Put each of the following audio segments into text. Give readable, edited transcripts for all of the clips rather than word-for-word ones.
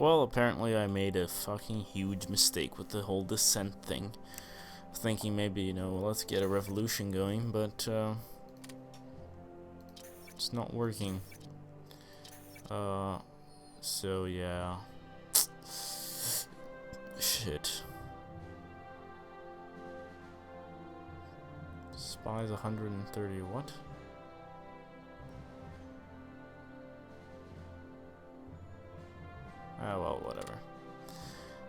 Well, apparently I made a fucking huge mistake with the whole descent thing. Thinking maybe, you know, let's get a revolution going, but it's not working. So yeah. Shit. Spies 130, what? Ah, well, whatever.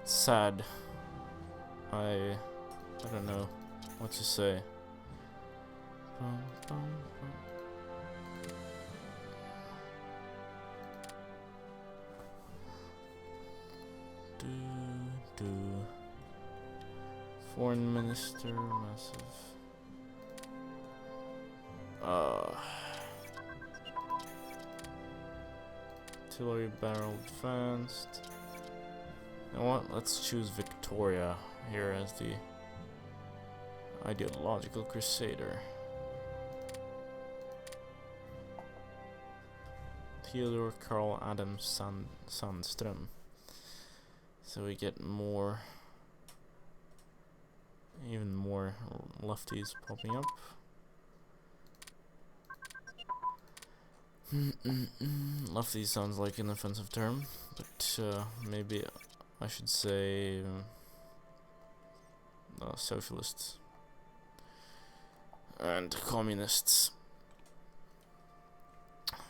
Sad. I don't know what to say. Foreign minister, massive. Artillery barrel advanced. You know what? Let's choose Victoria here as the ideological crusader. Theodore Carl Adam Sandström. So we get more, even more lefties popping up. Lefty sounds like an offensive term, but maybe I should say socialists and communists.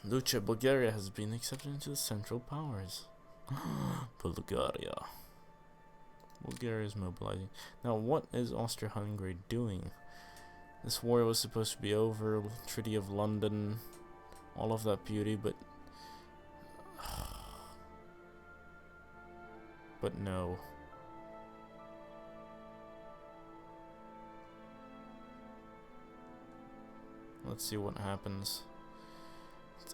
Lucha, Bulgaria has been accepted into the Central Powers. Bulgaria. Bulgaria is mobilizing. Now, what is Austria-Hungary doing? This war was supposed to be over, Treaty of London, all of that beauty, but no. Let's see what happens.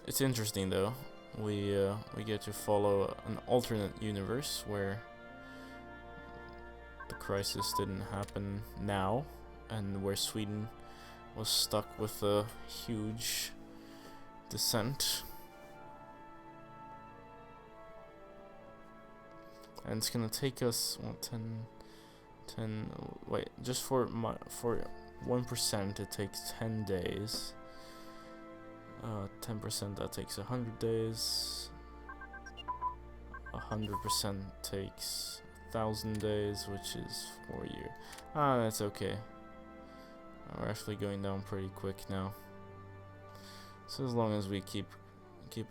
It's interesting though. We get to follow an alternate universe where the crisis didn't happen now, and where Sweden was stuck with a huge descent. And it's gonna take us, what, 10, wait, just for 1% it takes 10 days. 10% that takes 100 days. 100% takes 1,000 days, which is 4 years. Ah, that's okay. We're actually going down pretty quick now. So as long as we keep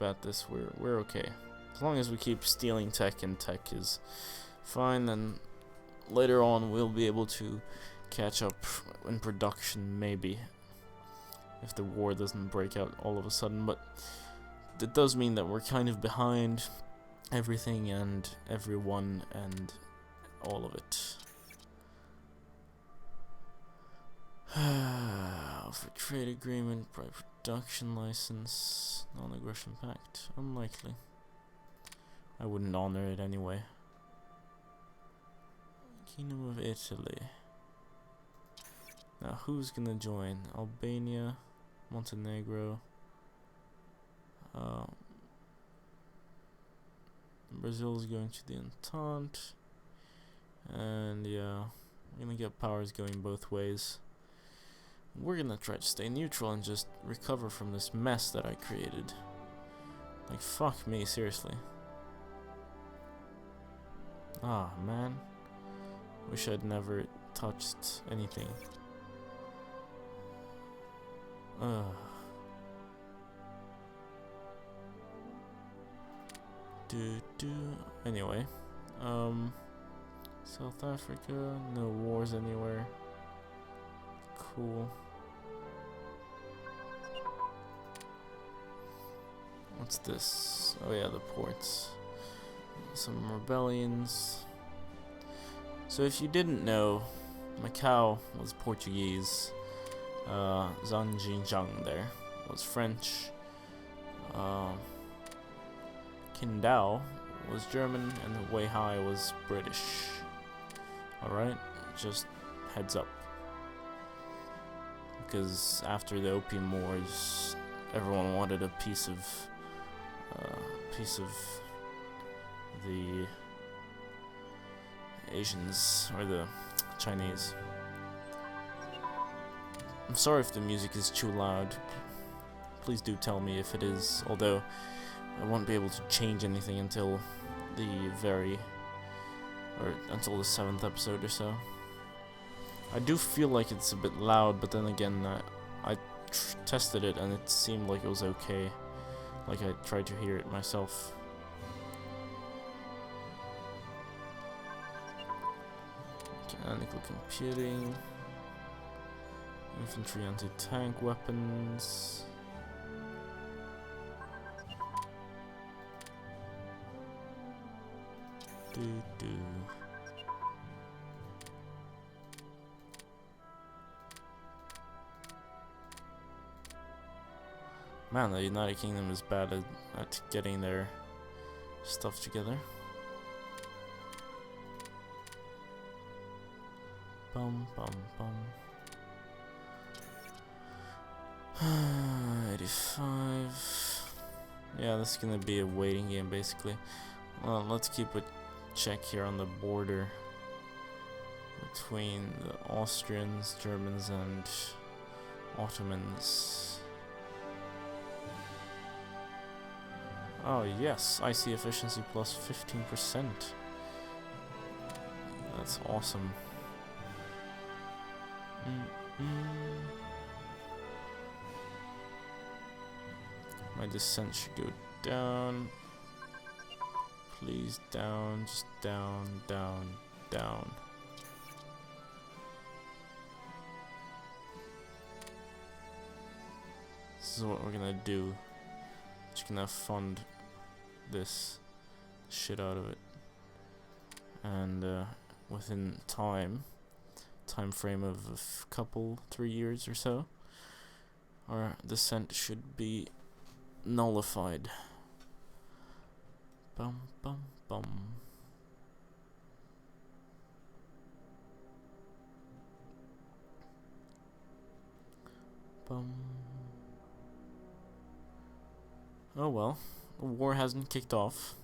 at this, we're okay. As long as we keep stealing tech, and tech is fine, then later on we'll be able to catch up in production, maybe, if the war doesn't break out all of a sudden. But it does mean that we're kind of behind everything and everyone and all of it. Offer trade agreement, private production license, non-aggression pact. Unlikely. I wouldn't honor it anyway. Kingdom of Italy. Now who's gonna join? Albania, Montenegro, Brazil's going to the Entente, and yeah, we're gonna get powers going both ways. We're gonna try to stay neutral and just recover from this mess that I created. Like, fuck me, seriously. Ah, man. Wish I'd never touched anything. Anyway, South Africa, no wars anywhere. Cool. What's this? Oh yeah, the ports. Some rebellions. So if you didn't know, Macau was Portuguese. Zhang there was French. Qingdao was German, and Weihai was British. Alright, just heads up. Because after the Opium Wars, everyone wanted a piece of the Asians or the Chinese. I'm sorry if the music is too loud. Please do tell me if it is, although I won't be able to change anything until the until the 7th episode or so. I do feel like it's a bit loud, but then again, I tested it and it seemed like it was okay. Like I tried to hear it myself. Mechanical computing. Infantry anti-tank weapons. Man, the United Kingdom is bad at getting their stuff together. Bum bum bum. 85. Yeah, this is gonna be a waiting game basically. Well, let's keep a check here on the border between the Austrians, Germans, and Ottomans. Oh yes, IC efficiency plus 15%. That's awesome. My descent should go down. Please down, just down, down, down. This is what we're gonna do. Just gonna fund this shit out of it. And within time frame of a couple, 3 years or so, our descent should be nullified. Bum bum bum. Bum. Oh well, the war hasn't kicked off,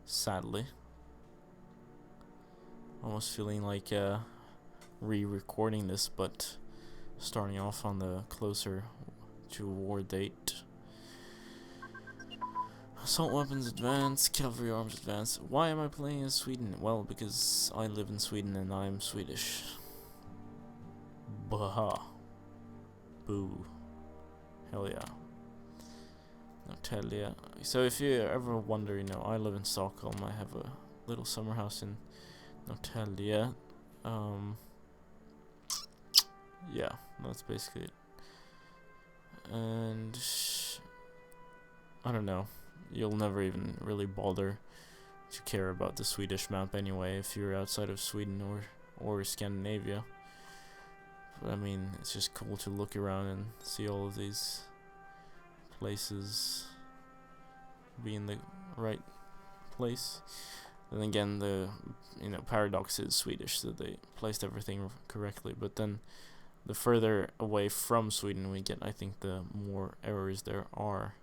sadly. Almost feeling like re-recording this, but starting off on the closer to war date. Assault weapons advance, cavalry arms advance. Why am I playing as Sweden? Well, because I live in Sweden and I'm Swedish. Baha. Boo. Hell yeah. Norrtälje. So if you ever wonder, you know, I live in Stockholm. I have a little summer house in Norrtälje. Yeah, that's basically it. And I don't know. You'll never even really bother to care about the Swedish map anyway if you're outside of Sweden or Scandinavia. But I mean, it's just cool to look around and see all of these places be in the right place. Then again, the paradox is Swedish, so they placed everything correctly. But then, the further away from Sweden we get, I think the more errors there are,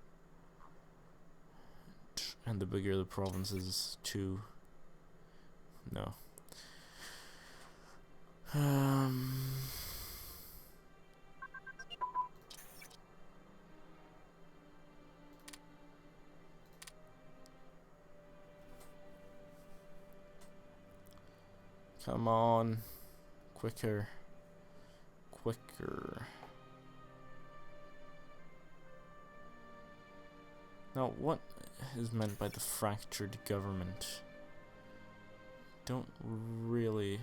and the bigger the provinces too. No. Come on, quicker. Now, what is meant by the fractured government? Can't really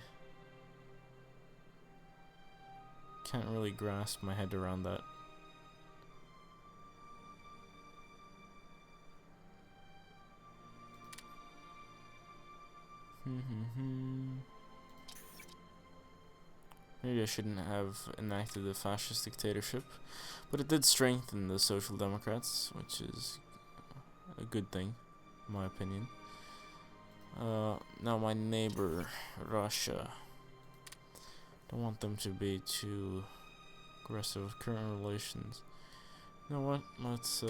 grasp my head around that. Maybe I shouldn't have enacted a fascist dictatorship, but it did strengthen the Social Democrats, which is a good thing, in my opinion. Now my neighbor, Russia. Don't want them to be too aggressive with current relations. You know what? Let's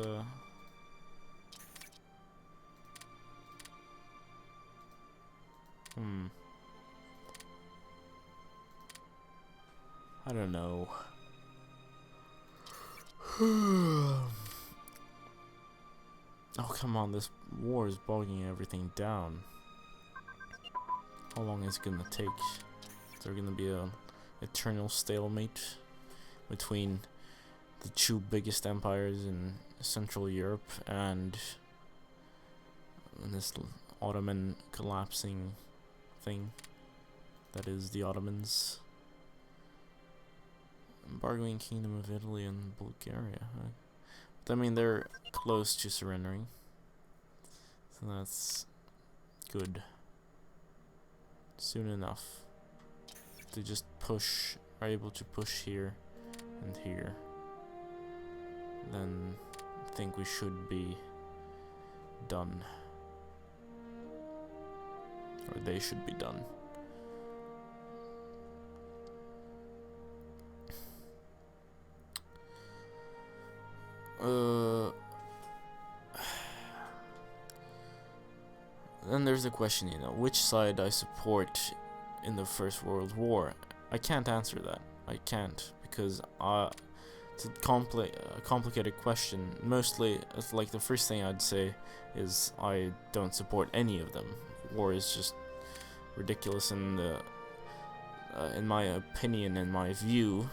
I don't know. Oh, come on, this war is bogging everything down. How long is it gonna take? Is there gonna be a eternal stalemate between the two biggest empires in Central Europe and this Ottoman collapsing thing that is the Ottomans? Embargoing Kingdom of Italy and Bulgaria, huh? But, I mean, they're close to surrendering, so that's good. Soon enough, they just are able to push here and here, then I think we should be done, or they should be done. Then there's the question, you know, which side I support in the First World War. I can't answer that. I can't, because it's a complicated question. Mostly, it's like the first thing I'd say is I don't support any of them. War is just ridiculous, and in my opinion, in my view,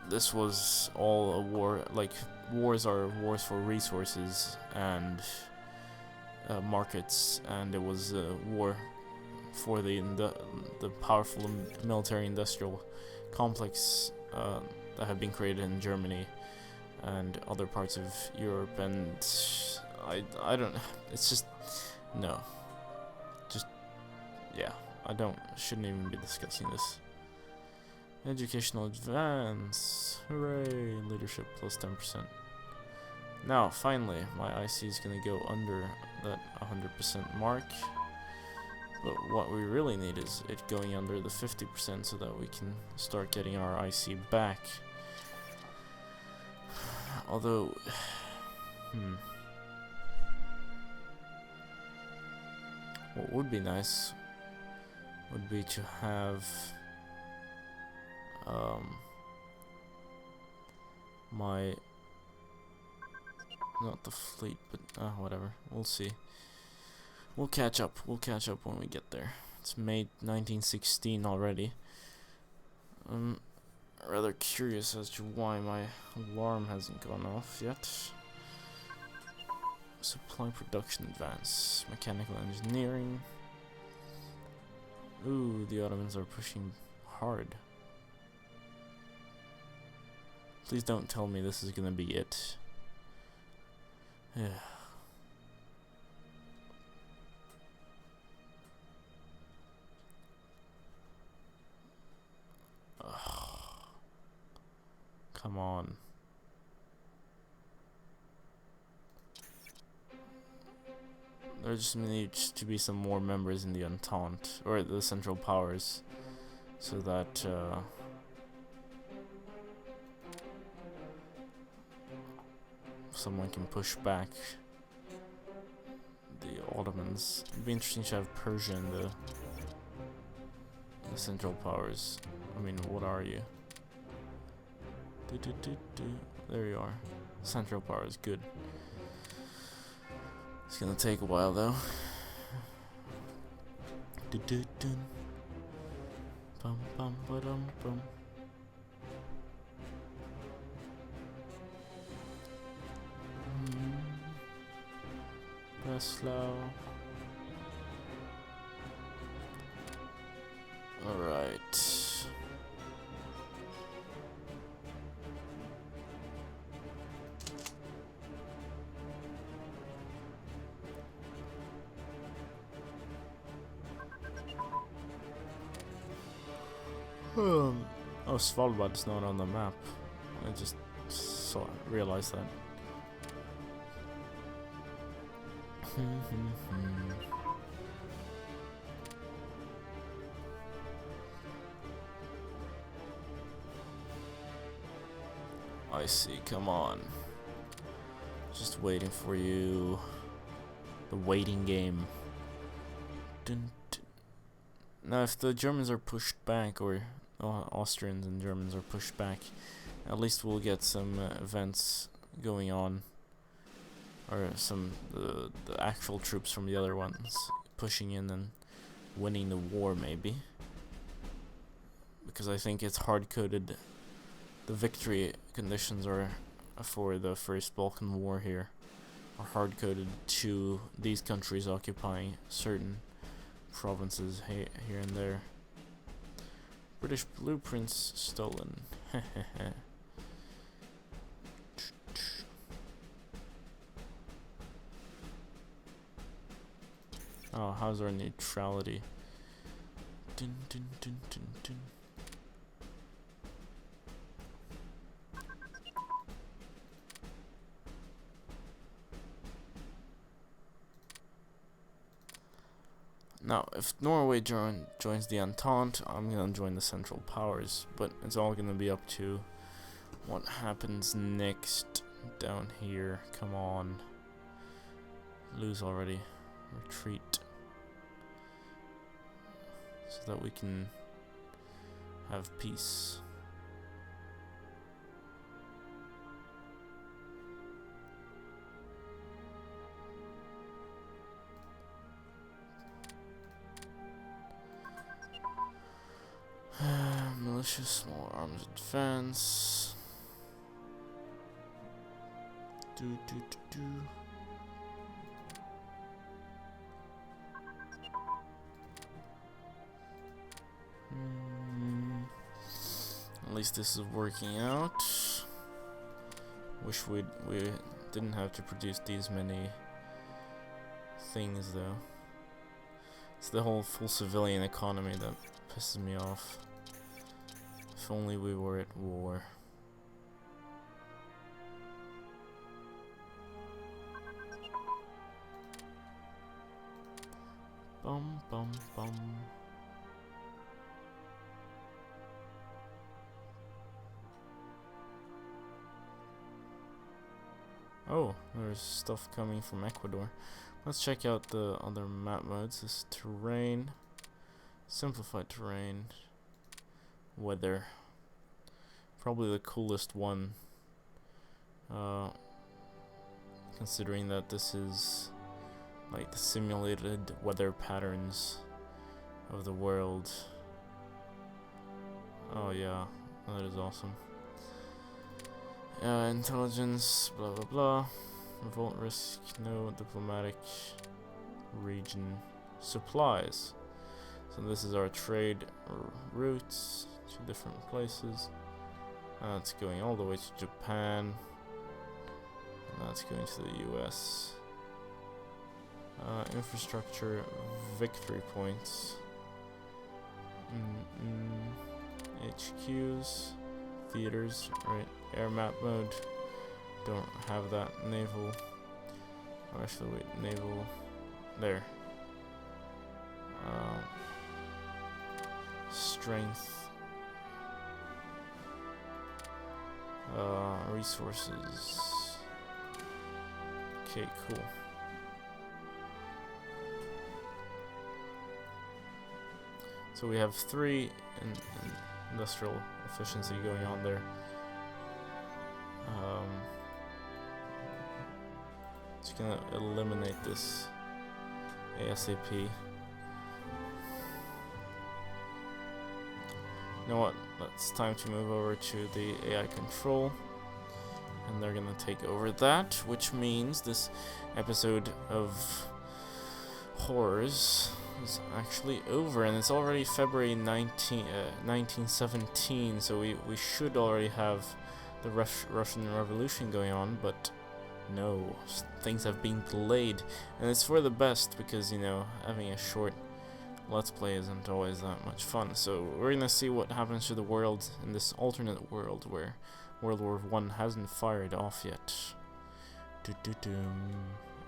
this was all a war. Like, wars are wars for resources and markets, and it was a war for the powerful military-industrial complex that have been created in Germany and other parts of Europe. And I don't. It's just no. Just yeah. Shouldn't even be discussing this. Educational advance. Hooray! Leadership plus 10%. Now, finally, my IC is going to go under that 100% mark. But what we really need is it going under the 50% so that we can start getting our IC back. Although, what would be nice would be to have not the fleet, but whatever. We'll see. We'll catch up. We'll catch up when we get there. It's May 1916 already. I'm rather curious as to why my alarm hasn't gone off yet. Supply production advance. Mechanical engineering. Ooh, the Ottomans are pushing hard. Please don't tell me this is gonna be it. Yeah. Come on. There just needs to be some more members in the Entente, or the Central Powers, so that someone can push back the Ottomans. It'd be interesting to have Persia in the Central Powers. I mean, what are you? There you are. Central Powers, good. It's gonna take a while though. Breslau. Alright. Oh, Svalbard's not on the map. I just realized that. I see, come on. Just waiting for you. The waiting game. Dun, dun. Now, if the Germans are pushed back, or Austrians and Germans are pushed back, at least we'll get some events going on, or some the actual troops from the other ones pushing in and winning the war, maybe. Because I think it's hard-coded. The victory conditions are for the First Balkan War here are hard-coded to these countries occupying certain provinces here and there. British blueprints stolen. Oh, how's our neutrality? Dun, dun, dun, dun, dun. Now, if Norway joins the Entente, I'm gonna join the Central Powers, but it's all gonna be up to what happens next down here. Come on. Lose already. Retreat. So that we can have peace. Militia, small arms advance. Do. At least this is working out. Wish we didn't have to produce these many things though. It's the whole full civilian economy that pisses me off. If only we were at war. Bum bum bum. Oh, there's stuff coming from Ecuador. Let's check out the other map modes. This terrain, simplified terrain, weather. Probably the coolest one, considering that this is like the simulated weather patterns of the world. Oh yeah, that is awesome. Intelligence, blah blah blah. Revolt risk, no. Diplomatic region. Supplies. So this is our trade routes to different places. That's going all the way to Japan. And that's going to the US. Infrastructure, victory points. HQs. Theaters, right? Air map mode. Don't have that. Naval. Oh, actually, wait. Naval. There. Strength. Resources. Okay, cool. So we have 3 industrial efficiency going on there. Just gonna eliminate this ASAP. You know what? It's time to move over to the AI control, and they're gonna take over that, which means this episode of Horrors is actually over, and it's already February 1917, so we should already have the Russian Revolution going on, but no, things have been delayed, and it's for the best, because, you know, having a short Let's Play isn't always that much fun. So we're gonna see what happens to the world in this alternate world where World War I hasn't fired off yet.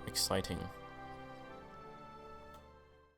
Exciting.